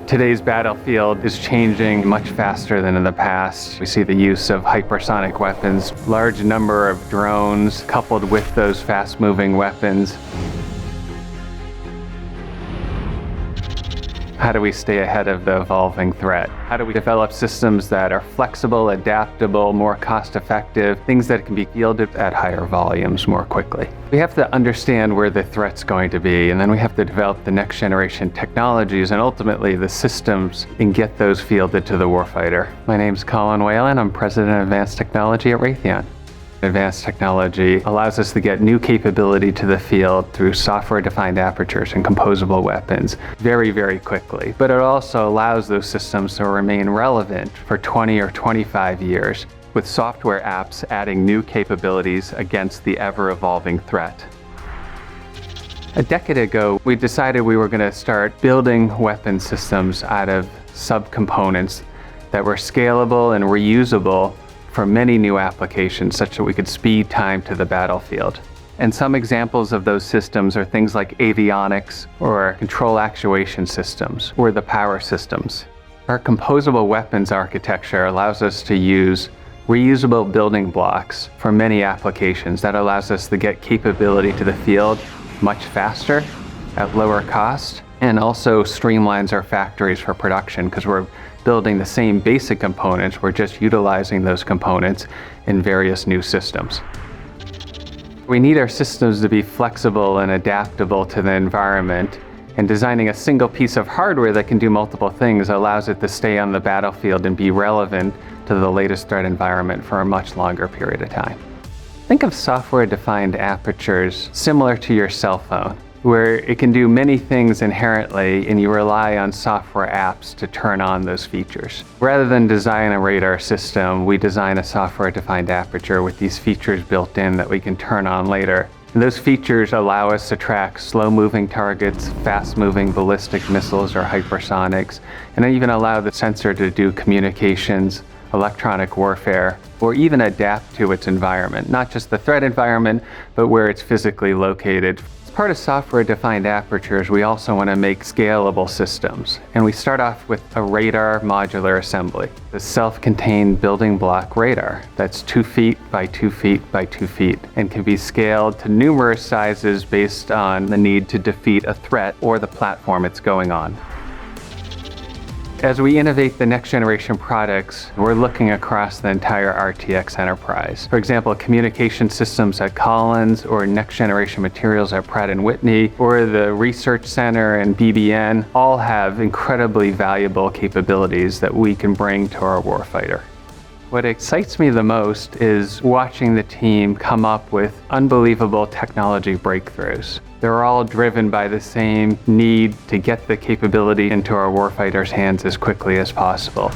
Today's battlefield is changing much faster than in the past. We see the use of hypersonic weapons, large number of drones coupled with those fast-moving weapons. How do we stay ahead of the evolving threat? How do we develop systems that are flexible, adaptable, more cost-effective, things that can be fielded at higher volumes more quickly? We have to understand where the threat's going to be, and then we have to develop the next generation technologies and ultimately the systems and get those fielded to the warfighter. My name's Colin Whelan. I'm President of Advanced Technology at Raytheon. Advanced technology allows us to get new capability to the field through software-defined apertures and composable weapons very, very quickly. But it also allows those systems to remain relevant for 20 or 25 years, with software apps adding new capabilities against the ever-evolving threat. A decade ago, we decided we were going to start building weapon systems out of subcomponents that were scalable and reusable for many new applications, such that we could speed time to the battlefield. And some examples of those systems are things like avionics or control actuation systems or the power systems. Our composable weapons architecture allows us to use reusable building blocks for many applications. That allows us to get capability to the field much faster at lower cost, and also streamlines our factories for production because we're building the same basic components, we're just utilizing those components in various new systems. We need our systems to be flexible and adaptable to the environment, and designing a single piece of hardware that can do multiple things allows it to stay on the battlefield and be relevant to the latest threat environment for a much longer period of time. Think of software-defined apertures similar to your cell phone, where it can do many things inherently and you rely on software apps to turn on those features. Rather than design a radar system, we design a software-defined aperture with these features built in that we can turn on later. And those features allow us to track slow-moving targets, fast-moving ballistic missiles or hypersonics, and even allow the sensor to do communications, electronic warfare, or even adapt to its environment, not just the threat environment, but where it's physically located. Part of software-defined apertures, we also want to make scalable systems. And we start off with a radar modular assembly, the self-contained building block radar that's 2 feet by 2 feet by 2 feet and can be scaled to numerous sizes based on the need to defeat a threat or the platform it's going on. As we innovate the next generation products, we're looking across the entire RTX enterprise. For example, communication systems at Collins or next generation materials at Pratt & Whitney or the Research Center and BBN all have incredibly valuable capabilities that we can bring to our warfighter. What excites me the most is watching the team come up with unbelievable technology breakthroughs. They're all driven by the same need to get the capability into our warfighters' hands as quickly as possible.